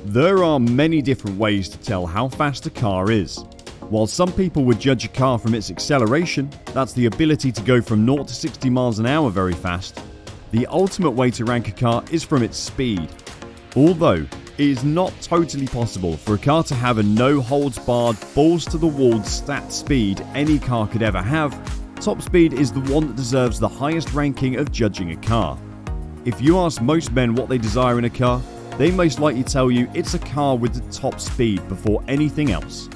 There are many different ways to tell how fast a car is. While some people would judge a car from its acceleration, that's the ability to go from 0 to 60 miles an hour very fast, the ultimate way to rank a car is from its speed. Although it is not totally possible for a car to have a no-holds-barred, balls-to-the-wall stat speed any car could ever have, top speed is the one that deserves the highest ranking of judging a car. If you ask most men what they desire in a car, they most likely tell you it's a car with the top speed before anything else.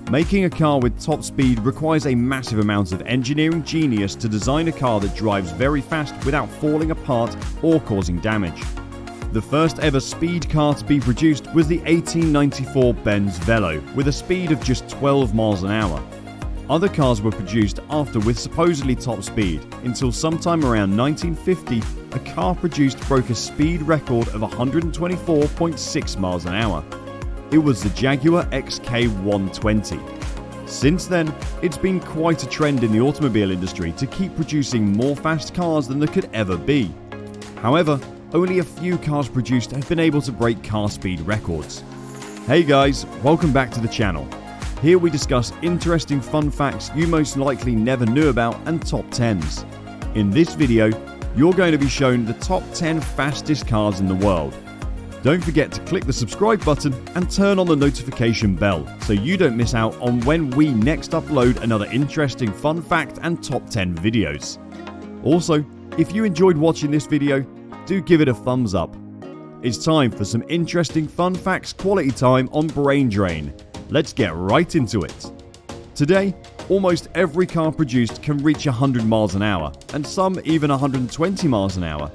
Making a car with top speed requires a massive amount of engineering genius to design a car that drives very fast without falling apart or causing damage. The first ever speed car to be produced was the 1894 Benz Velo with a speed of just 12 miles an hour. Other cars were produced after with supposedly top speed until sometime around 1950 a car produced broke a speed record of 124.6 miles an hour. It was the Jaguar XK120. Since then, it's been quite a trend in the automobile industry to keep producing more fast cars than there could ever be. However, only a few cars produced have been able to break car speed records. Hey guys, welcome back to the channel. Here we discuss interesting fun facts you most likely never knew about and top 10s. In this video, you're going to be shown the top 10 fastest cars in the world. Don't forget to click the subscribe button and turn on the notification bell so you don't miss out on when we next upload another interesting fun fact and top 10 videos. Also, if you enjoyed watching this video, do give it a thumbs up. It's time for some interesting fun facts quality time on Brain Drain. Let's get right into it. Today, almost every car produced can reach 100 miles an hour, and some even 120 miles an hour.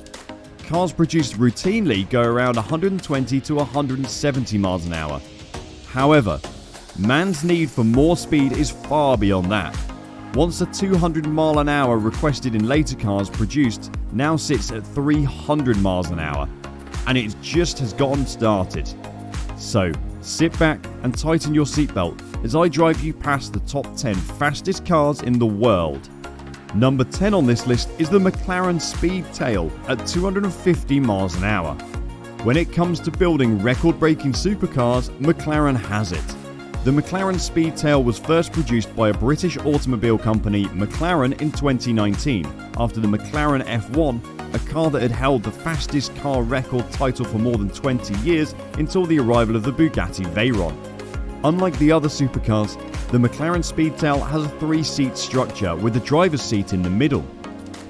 Cars produced routinely go around 120 to 170 miles an hour. However, man's need for more speed is far beyond that. Once a 200 mile an hour requested in later cars produced now sits at 300 miles an hour, and it just has gotten started. So, sit back and tighten your seatbelt as I drive you past the top 10 fastest cars in the world. Number 10 on this list is the McLaren Speedtail at 250 miles an hour. When it comes to building record-breaking supercars, McLaren has it. The McLaren Speedtail was first produced by a British automobile company, McLaren, in 2019 after the McLaren F1, a car that had held the fastest car record title for more than 20 years until the arrival of the Bugatti Veyron. Unlike the other supercars, the McLaren Speedtail has a 3-seat structure with the driver's seat in the middle.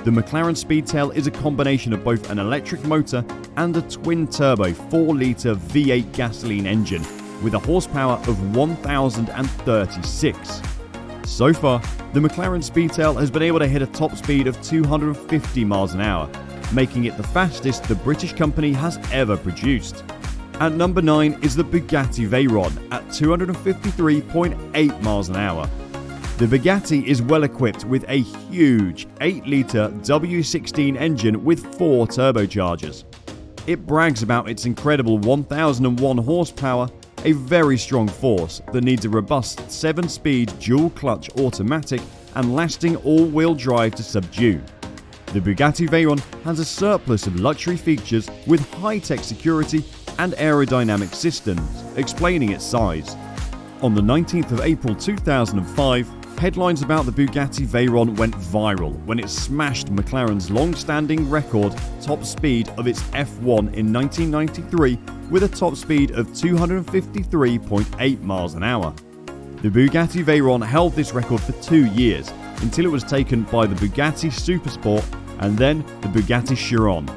The McLaren Speedtail is a combination of both an electric motor and a twin-turbo 4-litre V8 gasoline engine with a horsepower of 1,036. So far, the McLaren Speedtail has been able to hit a top speed of 250 miles an hour, making it the fastest the British company has ever produced. At number 9 is the Bugatti Veyron at 253.8 miles an hour. The Bugatti is well equipped with a huge 8-litre W16 engine with 4 turbochargers. It brags about its incredible 1,001 horsepower, a very strong force that needs a robust 7-speed dual-clutch automatic and lasting all-wheel drive to subdue. The Bugatti Veyron has a surplus of luxury features with high-tech security and aerodynamic systems, explaining its size. On the 19th of April 2005, headlines about the Bugatti Veyron went viral when it smashed McLaren's long-standing record top speed of its F1 in 1993 with a top speed of 253.8 miles an hour. The Bugatti Veyron held this record for 2 years until it was taken by the Bugatti Supersport and then the Bugatti Chiron.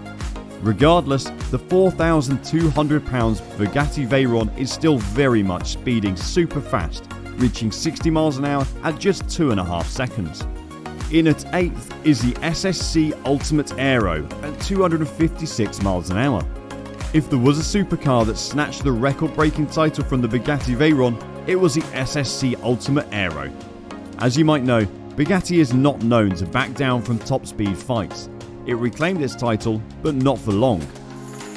Regardless, the 4,200-pound Bugatti Veyron is still very much speeding super fast, reaching 60 miles an hour at just 2.5 seconds. In at 8th is the SSC Ultimate Aero at 256 miles an hour. If there was a supercar that snatched the record-breaking title from the Bugatti Veyron, it was the SSC Ultimate Aero. As you might know, Bugatti is not known to back down from top speed fights. It reclaimed its title, but not for long.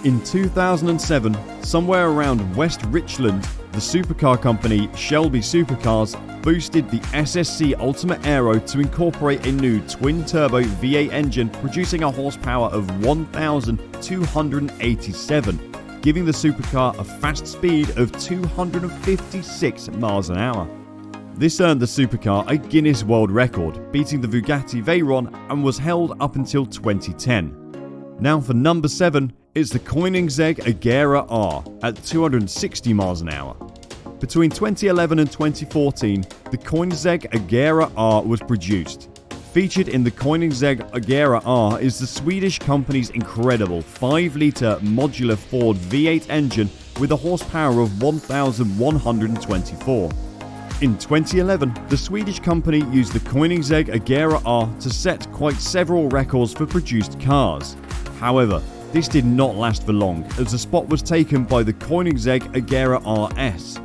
In 2007, somewhere around West Richland, the supercar company Shelby Supercars boosted the SSC Ultimate Aero to incorporate a new twin-turbo V8 engine producing a horsepower of 1,287, giving the supercar a fast speed of 256 miles an hour. This earned the supercar a Guinness World Record, beating the Bugatti Veyron, and was held up until 2010. Now for number 7 is the Koenigsegg Agero R at 260 miles an hour. Between 2011 and 2014, the Koenigsegg Agero R was produced. Featured in the Koenigsegg Agero R is the Swedish company's incredible 5-litre modular Ford V8 engine with a horsepower of 1,124. In 2011, the Swedish company used the Koenigsegg Agero R to set quite several records for produced cars. However, this did not last for long, as the spot was taken by the Koenigsegg Agero RS.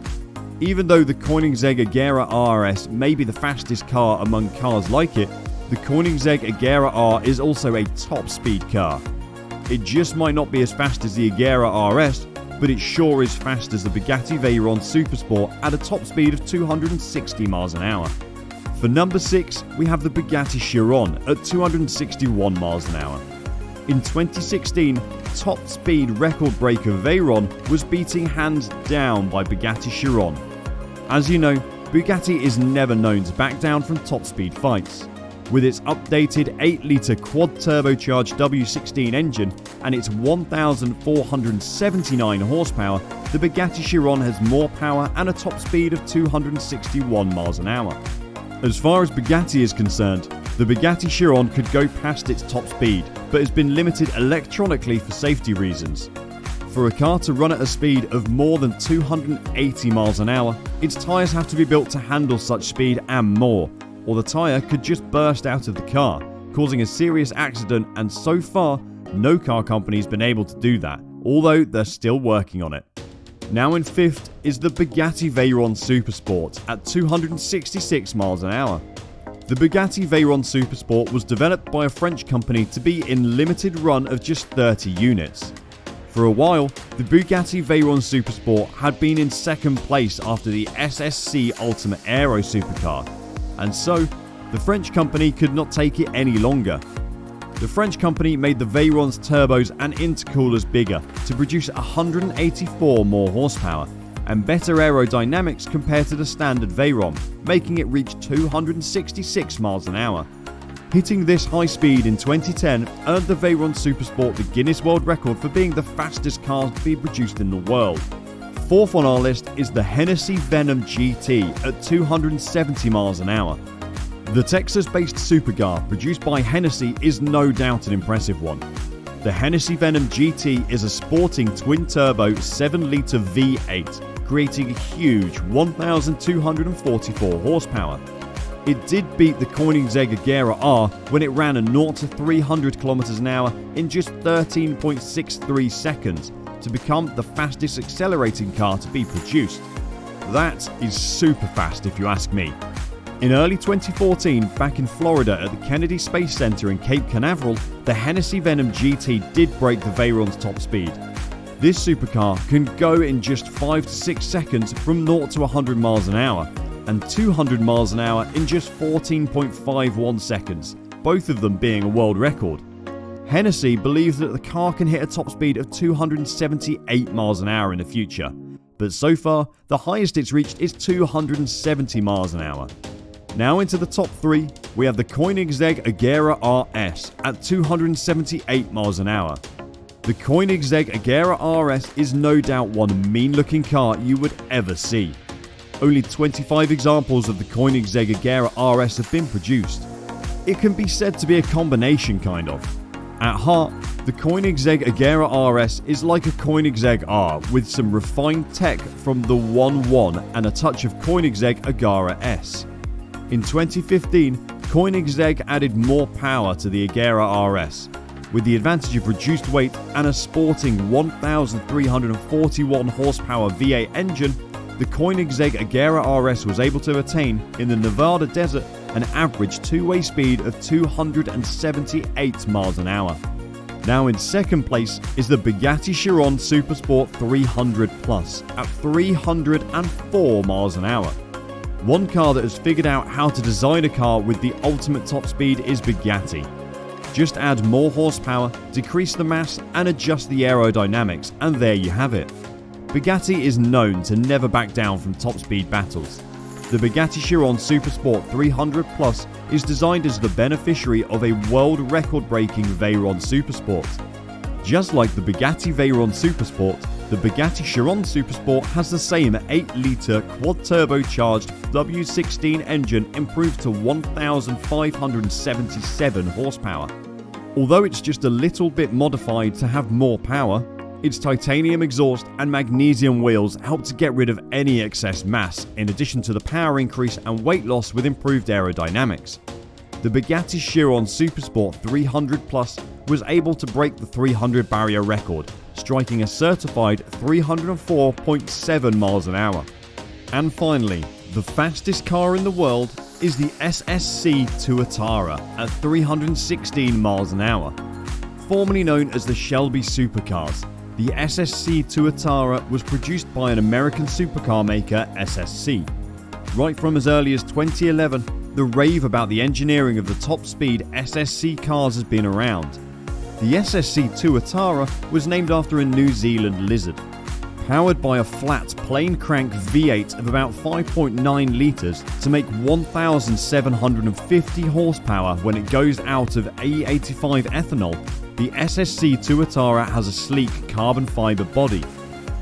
Even though the Koenigsegg Agero RS may be the fastest car among cars like it, the Koenigsegg Agero R is also a top speed car. It just might not be as fast as the Agero RS, but it sure is fast as the Bugatti Veyron Supersport at a top speed of 260 miles an hour. For number 6, we have the Bugatti Chiron at 261 miles an hour. In 2016, top speed record breaker Veyron was beating hands down by Bugatti Chiron. As you know, Bugatti is never known to back down from top speed fights. With its updated 8-litre quad-turbocharged W16 engine and its 1,479 horsepower, the Bugatti Chiron has more power and a top speed of 261 miles an hour. As far as Bugatti is concerned, the Bugatti Chiron could go past its top speed, but has been limited electronically for safety reasons. For a car to run at a speed of more than 280 miles an hour, its tyres have to be built to handle such speed and more, or the tyre could just burst out of the car, causing a serious accident, and so far, no car company has been able to do that, although they're still working on it. Now in 5th is the Bugatti Veyron Supersport at 266 miles an hour. The Bugatti Veyron Supersport was developed by a French company to be in limited run of just 30 units. For a while, the Bugatti Veyron Supersport had been in second place after the SSC Ultimate Aero supercar, and so the French company could not take it any longer. The French company made the Veyron's turbos and intercoolers bigger to produce 184 more horsepower and better aerodynamics compared to the standard Veyron, making it reach 266 miles an hour. Hitting this high speed in 2010 earned the Veyron Supersport the Guinness World Record for being the fastest car to be produced in the world. 4th on our list is the Hennessy Venom GT at 270 miles an hour. The Texas-based supercar produced by Hennessy is no doubt an impressive one. The Hennessy Venom GT is a sporting twin-turbo 7-litre V8, creating a huge 1,244 horsepower. It did beat the Koenigsegg Agero R when it ran a 0 to 300 km an hour in just 13.63 seconds to become the fastest accelerating car to be produced. That is super fast if you ask me. In early 2014, back in Florida at the Kennedy Space Center in Cape Canaveral, the Hennessy Venom GT did break the Veyron's top speed. This supercar can go in just 5 to 6 seconds from 0 to 100 miles an hour, and 200 miles an hour in just 14.51 seconds, both of them being a world record. Hennessy believes that the car can hit a top speed of 278 miles an hour in the future, but so far the highest it's reached is 270 miles an hour. Now into the top 3, we have the Koenigsegg Agero RS at 278 miles an hour. The Koenigsegg Agero RS is no doubt one mean-looking car you would ever see. Only 25 examples of the Koenigsegg Agero RS have been produced. It can be said to be a combination kind of. At heart, the Koenigsegg Agero RS is like a Koenigsegg R with some refined tech from the 1.1 and a touch of Koenigsegg Agero S. In 2015, Koenigsegg added more power to the Agero RS. With the advantage of reduced weight and a sporting 1,341 horsepower V8 engine, the Koenigsegg Agero RS was able to attain, in the Nevada desert, an average two-way speed of 278 miles an hour. Now in second place is the Bugatti Chiron Supersport 300 Plus at 304 miles an hour. One car that has figured out how to design a car with the ultimate top speed is Bugatti. Just add more horsepower, decrease the mass, and adjust the aerodynamics, and there you have it. Bugatti is known to never back down from top speed battles. The Bugatti Chiron Supersport 300 Plus is designed as the beneficiary of a world record-breaking Veyron Supersport. Just like the Bugatti Veyron Supersport, the Bugatti Chiron Supersport has the same 8-litre quad-turbocharged W16 engine improved to 1,577 horsepower. Although it's just a little bit modified to have more power, its titanium exhaust and magnesium wheels help to get rid of any excess mass, in addition to the power increase and weight loss with improved aerodynamics. The Bugatti Chiron Supersport 300 Plus was able to break the 300 barrier record, striking a certified 304.7 miles an hour. And finally, the fastest car in the world is the SSC Tuatara at 316 miles an hour. Formerly known as the Shelby Supercars, the SSC Tuatara was produced by an American supercar maker, SSC. Right from as early as 2011, the rave about the engineering of the top-speed SSC cars has been around. The SSC Tuatara was named after a New Zealand lizard. Powered by a flat plain crank V8 of about 5.9 litres to make 1,750 horsepower when it goes out of E85 ethanol, the SSC Tuatara has a sleek carbon fibre body.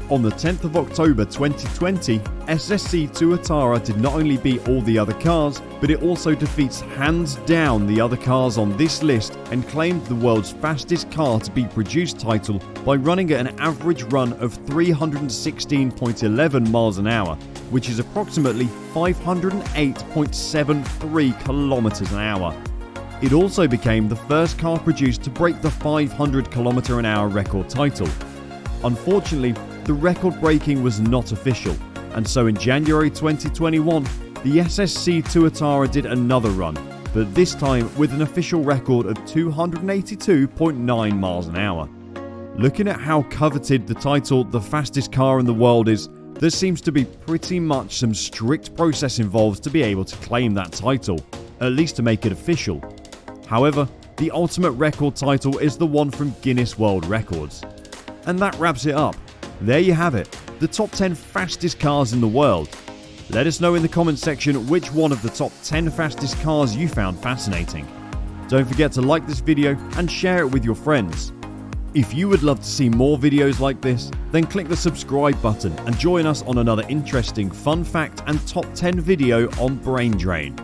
On the 10th of October 2020, SSC Tuatara did not only beat all the other cars, but it also defeats hands down the other cars on this list and claimed the world's fastest car to be produced title by running at an average run of 316.11 miles an hour, which is approximately 508.73 kilometers an hour. It also became the first car produced to break the 500 km an hour record title. Unfortunately, the record breaking was not official, and so in January 2021, the SSC Tuatara did another run, but this time with an official record of 282.9 miles an hour. Looking at how coveted the title the fastest car in the world is, there seems to be pretty much some strict process involved to be able to claim that title, at least to make it official. However, the ultimate record title is the one from Guinness World Records. And that wraps it up. There you have it, the top 10 fastest cars in the world. Let us know in the comments section which one of the top 10 fastest cars you found fascinating. Don't forget to like this video and share it with your friends. If you would love to see more videos like this, then click the subscribe button and join us on another interesting fun fact and top 10 video on Brain Drain.